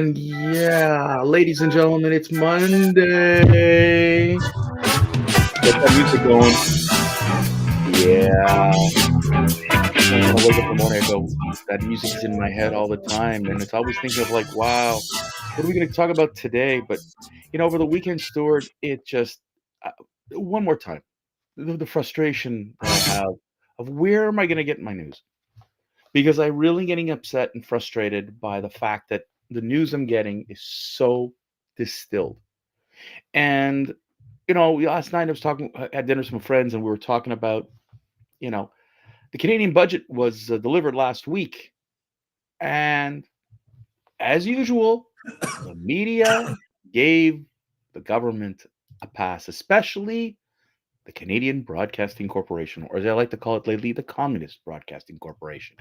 And yeah, ladies and gentlemen, it's Monday. Get that music going. Yeah. Sometimes when I wake up in the morning, I go, that music is in my head all the time. And it's always thinking of like, wow, what are we going to talk about today? But, over the weekend, Stuart, it just, uh, one more time, the frustration that I have of where am I going to get my news? Because I'm really getting upset and frustrated by the fact that the news I'm getting is so distilled. And last night I was talking, I had dinner with some friends, and we were talking about, you know, the Canadian budget was delivered last week, and as usual, the media gave the government a pass, especially the Canadian Broadcasting Corporation, or as I like to call it lately, the Communist Broadcasting Corporation,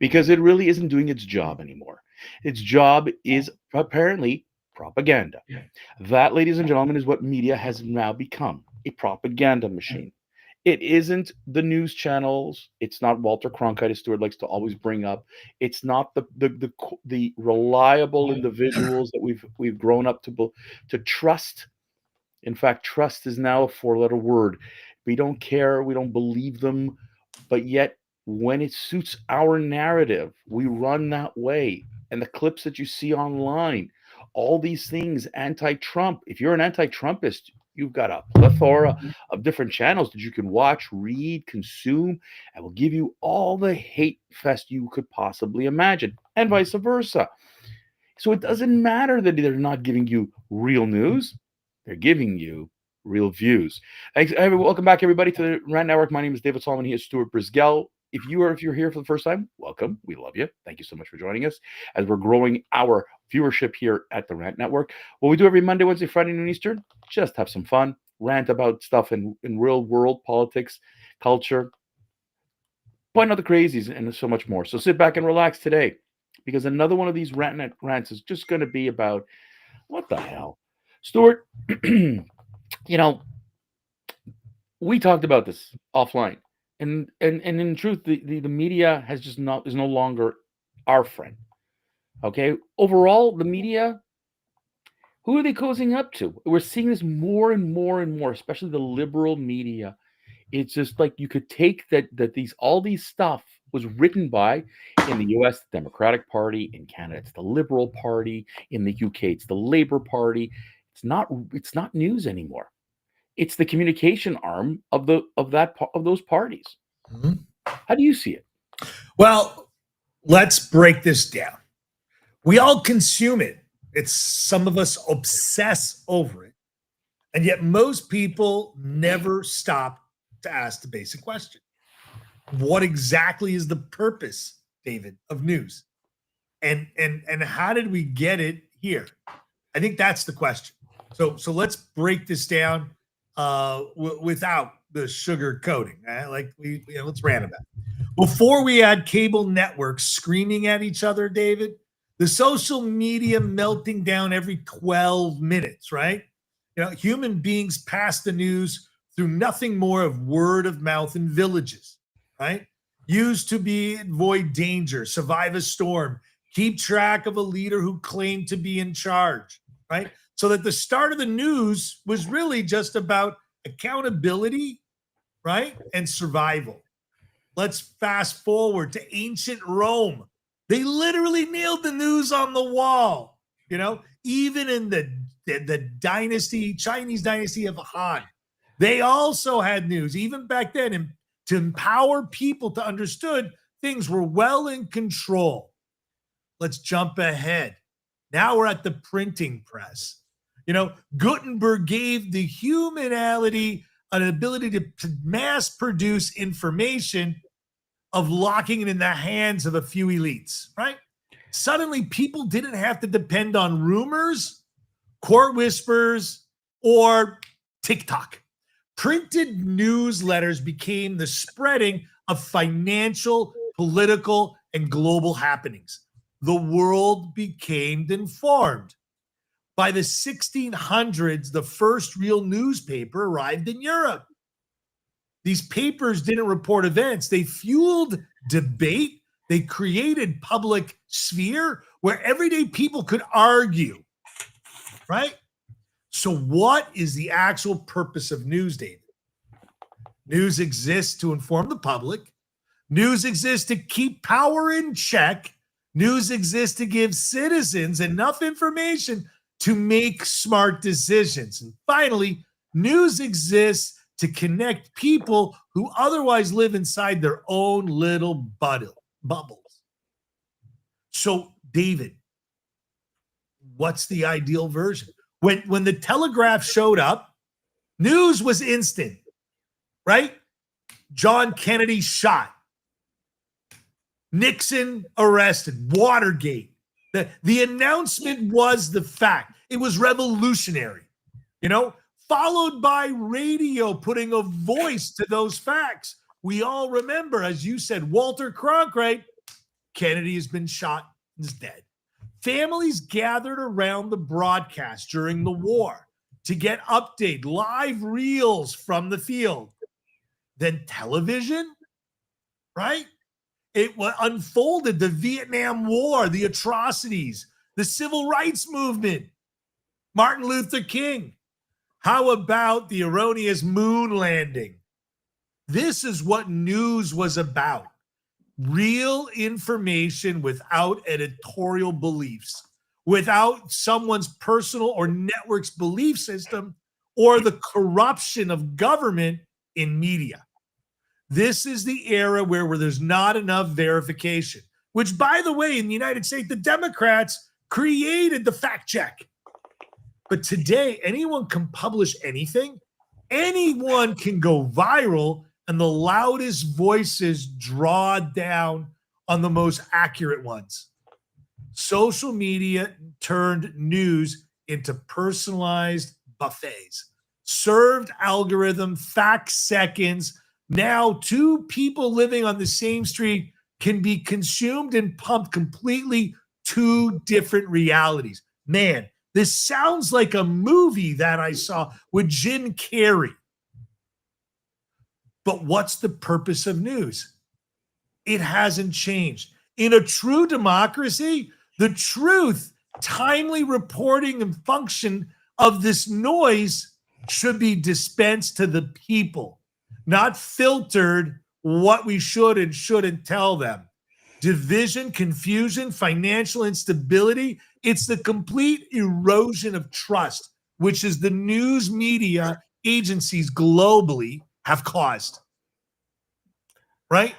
because it really isn't doing its job anymore. Its job is apparently propaganda. That, ladies and gentlemen, is what media has now become, a propaganda machine. It isn't the news channels. It's not Walter Cronkite, as Stuart likes to always bring up. It's not the reliable individuals that we've grown up to trust. In fact, trust is now a four-letter word. We don't care. We don't believe them. But yet, when it suits our narrative, we run that way. And the clips that you see online, all these things, anti-Trump. If you're an anti-Trumpist, you've got a plethora of different channels that you can watch, read, consume, and will give you all the hate fest you could possibly imagine, and vice versa. So it doesn't matter that they're not giving you real news. They're giving you real views. Thanks. Welcome back, everybody, to the Rant Network. My name is David Solomon. He is Stuart Brisgell. If you're here for the first time, welcome. We love you. Thank you so much for joining us as we're growing our viewership here at the Rant Network. What we do every Monday, Wednesday, Friday, noon Eastern, just have some fun, rant about stuff in real world politics, culture, point out the crazies, and so much more. So sit back and relax today, because another one of these rants is just going to be about what the hell, Stuart. you know, we talked about this offline, and in truth, the media has just not is no longer our friend. Okay, overall, the media, who are they cozying up to? We're seeing this more and more and more, especially the liberal media. It's just like you could take that these all these stuff was written by, in the US, the Democratic Party; in Canada, it's the Liberal Party; in the UK, it's the Labour Party. It's not news anymore. It's the communication arm of those parties. Mhm. How do you see it? Well, let's break this down. We all consume it. It's some of us obsess over it. And yet most people never stop to ask the basic question. What exactly is the purpose, David, of news? And how did we get it here? I think that's the question. So let's break this down without the sugar coating. Like let's rant about it. Before we had cable networks screaming at each other, David, the social media melting down every 12 minutes, right? Human beings pass the news through nothing more of word of mouth in villages, right? Used to be avoid danger, survive a storm, keep track of a leader who claimed to be in charge, right? So that the start of the news was really just about accountability, right? And survival. Let's fast forward to ancient Rome. They literally nailed the news on the wall. Even in the dynasty, Chinese dynasty of Han, they also had news, even back then, and to empower people to understood things were well in control. Let's jump ahead. Now we're at the printing press. Gutenberg gave the humanity an ability to mass produce information of locking it in the hands of a few elites, right? Suddenly, people didn't have to depend on rumors, court whispers, or TikTok. Printed newsletters became the spreading of financial, political, and global happenings. The world became informed. By the 1600s, the first real newspaper arrived in Europe. These papers didn't report events. They fueled debate. They created public sphere where everyday people could argue, right? So, what is the actual purpose of news, David? News exists to inform the public. News exists to keep power in check. News exists to give citizens enough information to make smart decisions. And finally, news exists to connect people who otherwise live inside their own little bubbles. So, David, what's the ideal version? When the Telegraph showed up, news was instant, right? John Kennedy shot. Nixon arrested. Watergate. The announcement was the fact. It was revolutionary, followed by radio putting a voice to those facts. We all remember, as you said, Walter Cronkite, Kennedy has been shot and is dead. Families gathered around the broadcast during the war to get update, live reels from the field. Then television, right? It unfolded the Vietnam War, the atrocities, the civil rights movement, Martin Luther King. How about the erroneous moon landing? This is what news was about. Real information without editorial beliefs, without someone's personal or network's belief system, or the corruption of government in media. This is the era where there's not enough verification, which, by the way, in the United States, the Democrats created the fact check. But today, anyone can publish anything. Anyone can go viral, and the loudest voices draw down on the most accurate ones. Social media turned news into personalized buffets, served algorithm, fact seconds. Now, two people living on the same street can be consumed and pumped completely two different realities. Man, this sounds like a movie that I saw with Jim Carrey. But what's the purpose of news? It hasn't changed. In a true democracy, the truth, timely reporting, and function of this noise should be dispensed to the people, not filtered what we should and shouldn't tell them. Division, confusion, financial instability, it's the complete erosion of trust, which is the news media agencies globally have caused. Right?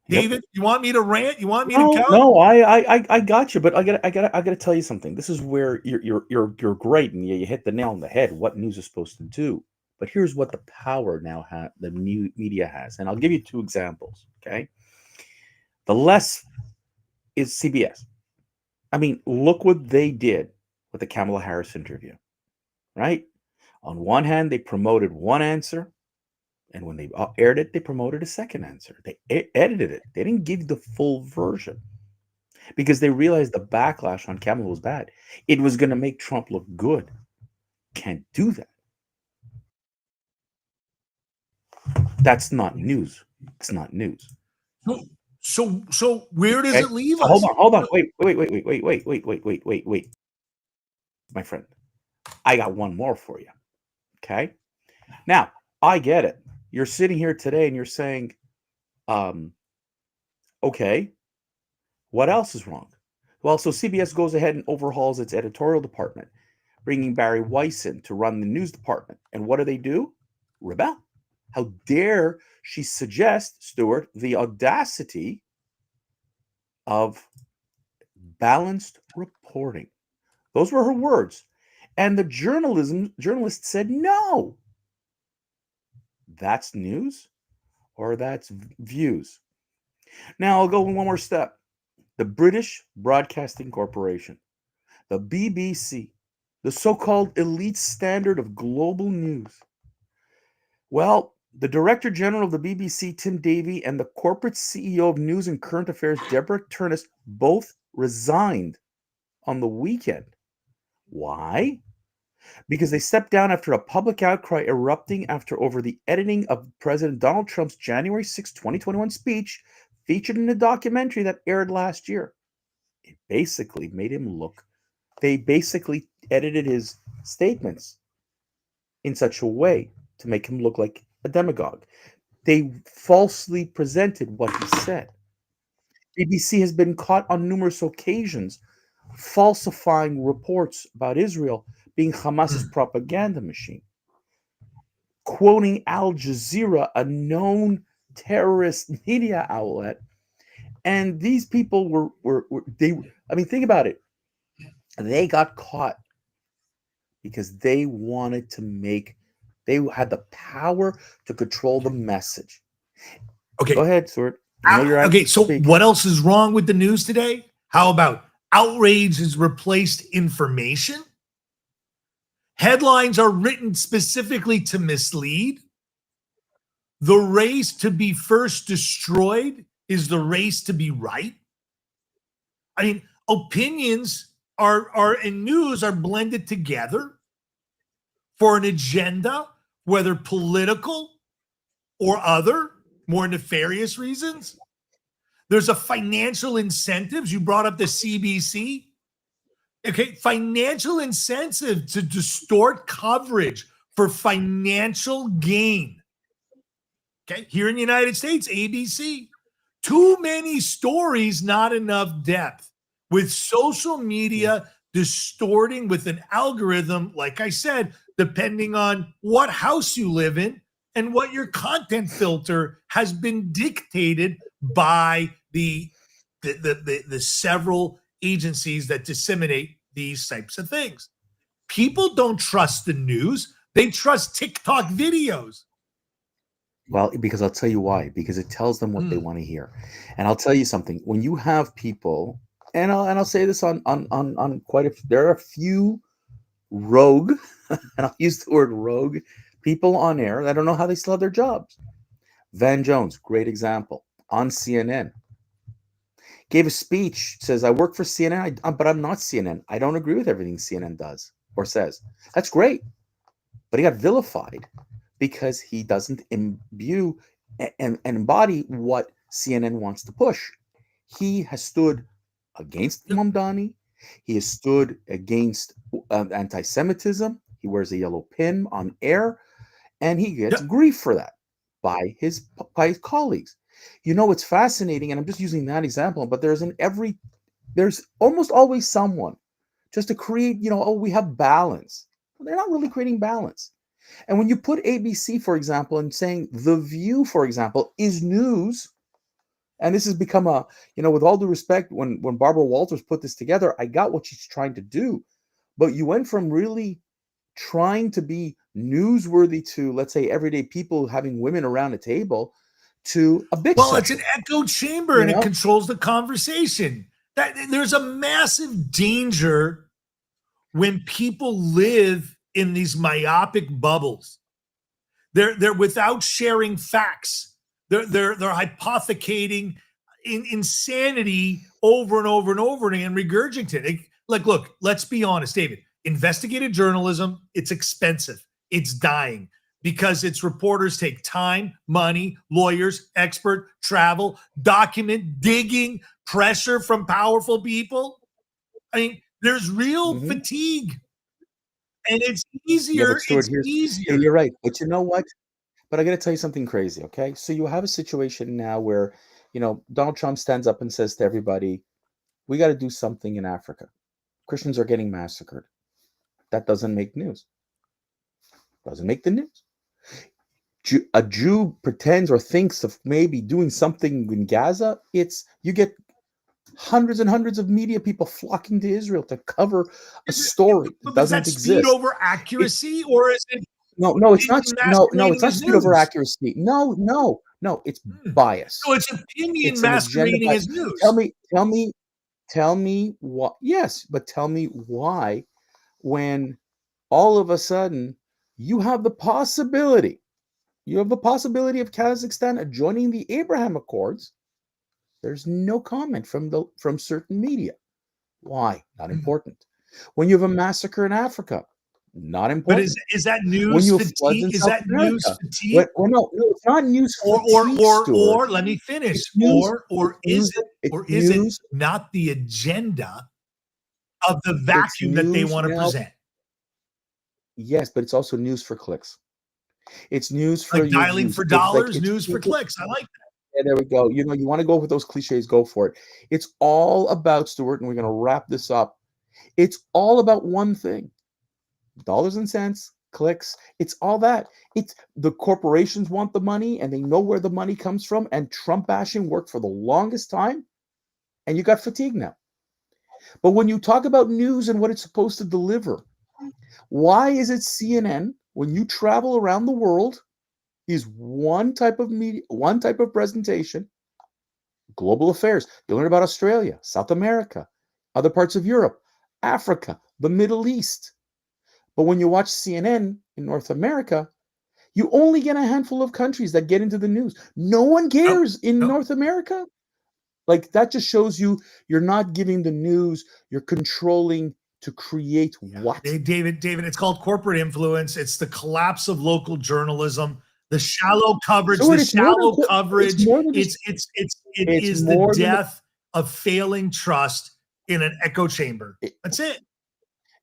Yep. David, you want me to rant? You want me No, to go? no, I got you, but I gotta tell you something. This is where you're great, and you hit the nail on the head. What news is supposed to do, but here's what the power now the new media has, and I'll give you two examples. Okay, the less is CBS. I mean, look what they did with the Kamala Harris interview. Right, on one hand, they promoted one answer. And when they aired it, they promoted a second answer. They edited it. They didn't give the full version because they realized the backlash on Kamala was bad. It was going to make Trump look good. Can't do that. That's not news. It's not news. So where does it leave us? Hold on. Wait. My friend, I got one more for you. Okay. Now, I get it. You're sitting here today and you're saying, okay, what else is wrong? Well, so CBS goes ahead and overhauls its editorial department, bringing Barry Weiss in to run the news department. And what do? Rebel. How dare she suggest, Stuart, the audacity of balanced reporting? Those were her words. And the journalist said no. That's news or that's views. Now I'll go one more step. The British Broadcasting Corporation, the BBC, the so-called elite standard of global news. Well, the Director General of the BBC, Tim Davie, and the corporate CEO of News and Current Affairs, Deborah Turnus, both resigned on the weekend. Why? Because they stepped down after a public outcry erupting over the editing of President Donald Trump's January 6, 2021 speech featured in a documentary that aired last year. It basically made him look, they basically edited his statements in such a way to make him look like a demagogue. They falsely presented what he said. BBC has been caught on numerous occasions falsifying reports about Israel being Hamas's Mm. propaganda machine, quoting Al Jazeera, a known terrorist media outlet. And these people were they, I mean, think about it. They got caught because they wanted to make, they had the power to control the message. Go Okay. ahead, Stuart. I know you're Okay. anxious to So, speak. what else is wrong with the news today? How about outrage has replaced information? Headlines are written specifically to mislead. The race to be first destroyed is the race to be right. I mean, opinions are and news are blended together for an agenda, whether political or other, more nefarious reasons. There's a financial incentives. You brought up the CBC. Okay, financial incentive to distort coverage for financial gain. Okay, here in the United States, ABC. Too many stories, not enough depth. With social media distorting with an algorithm, like I said, depending on what house you live in and what your content filter has been dictated by the several agencies that disseminate these types of things. People don't trust the news; they trust TikTok videos. Well, because I'll tell you why. Because it tells them what they Hmm. want to hear. And I'll tell you something. When you have people, and I'll say this on quite a, there are a few rogue, and I'll use the word rogue, people on air that I don't know how they still have their jobs. Van Jones, great example, on CNN. Gave a speech, says, I work for CNN, but I'm not CNN. I don't agree with everything CNN does or says. That's great. But he got vilified because he doesn't imbue and embody what CNN wants to push. He has stood against Yep. Mamdani. He has stood against anti-Semitism. He wears a yellow pin on air, and he gets Yep. grief for that by his colleagues. You know, it's fascinating, and I'm just using that example, but there's almost always someone just to create, oh, we have balance. Well, they're not really creating balance. And when you put ABC, for example, and saying The View, for example, is news, and this has become a, with all due respect, when Barbara Walters put this together, I got what she's trying to do. But you went from really trying to be newsworthy to, let's say, everyday people having women around a table to a bitch Well, it's an session, echo chamber you and it know? controls the conversation. That there's a massive danger when people live in these myopic bubbles. They're without sharing facts. They're hypothecating insanity over and over and over again, regurgitating. Like, look, let's be honest, David. Investigative journalism, it's expensive. It's dying because its reporters take time, money, lawyers, expert, travel, document, digging, pressure from powerful people. I mean, there's real Hmm. fatigue. And it's Yeah, but easier. Stuart, It's here's, easier. you're right. But you know what? But I got to tell you something crazy, okay? So you have a situation now where, Donald Trump stands up and says to everybody, we got to do something in Africa. Christians are getting massacred. That doesn't make news. Doesn't make the news. A Jew pretends or thinks of maybe doing something in Gaza. You get hundreds and hundreds of media people flocking to Israel to cover a story that But is that doesn't speed exist. over It accuracy, or is it no, it's is not. it No, it's masquerading not as speed over news? accuracy. No, it's Hmm. bias. So it's opinion It's an agenda. masquerading By as tell news. me, tell me, tell me what. Yes, but tell me why when all of a sudden you have the possibility, of Kazakhstan joining the Abraham Accords. There's no comment from certain media. Why? Not Hmm. important. When you have a massacre in Africa, Not But important. is that When news you have floods fatigue? in Is South that news America. fatigue? No, it's not news Or fatigue, Stuart. let me finish. It's news. It's Or is it news. not the agenda of the It's vacuum that they news wanna now. present? Yes, but it's also news for clicks. It's news for Like your dialing views. for It's like dollars, it's news for people. clicks. I like that. Yeah, there we go. You want to go with those cliches, go for it. It's all about, Stuart, and we're going to wrap this up. It's all about one thing: dollars and cents, clicks. It's all that. It's the corporations want the money and they know where the money comes from. And Trump bashing worked for the longest time. And you got fatigue now. But when you talk about news and what it's supposed to deliver, why is it CNN, when you travel around the world, is one type of media, one type of presentation, global affairs? You learn about Australia, South America, other parts of Europe, Africa, the Middle East. But when you watch CNN in North America, you only get a handful of countries that get into the news. No one Nope, cares in nope. North America. Like, that just shows you're not giving the news, you're controlling to create what? David, it's called corporate influence. It's the collapse of local journalism, the shallow coverage, So it's more than it's more than just It it's is the more than death of failing trust in an echo chamber. That's it.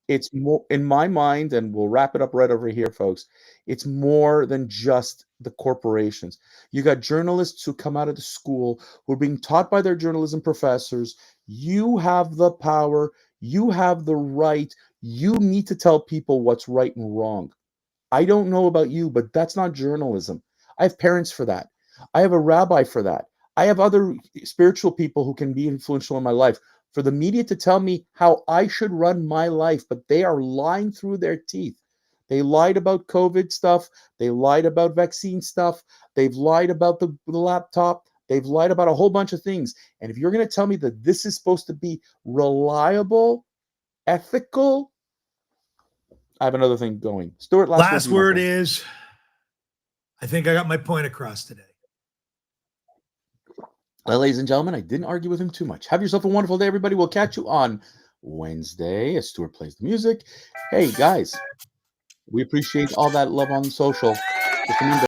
it's more, in my mind, and we'll wrap it up right over here, folks. It's more than just the corporations. You got journalists who come out of the school who are being taught by their journalism professors. You have the power, you have the right, you need to tell people what's right and wrong. I don't know about you, but that's not journalism. I have parents for that. I have a rabbi for that. I have other spiritual people who can be influential in my life. For the media to tell me how I should run my life, but they are lying through their teeth. They lied about COVID stuff. They lied about vaccine stuff. They've lied about the laptop. They've lied about a whole bunch of things. And if you're going to tell me that this is supposed to be reliable, ethical, I have another thing going. Stuart, Last word my friend. is, I think I got my point across today. Well, ladies and gentlemen, I didn't argue with him too much. Have yourself a wonderful day, everybody. We'll catch you on Wednesday as Stuart plays the music. Hey, guys, we appreciate all that love on social. Just remember,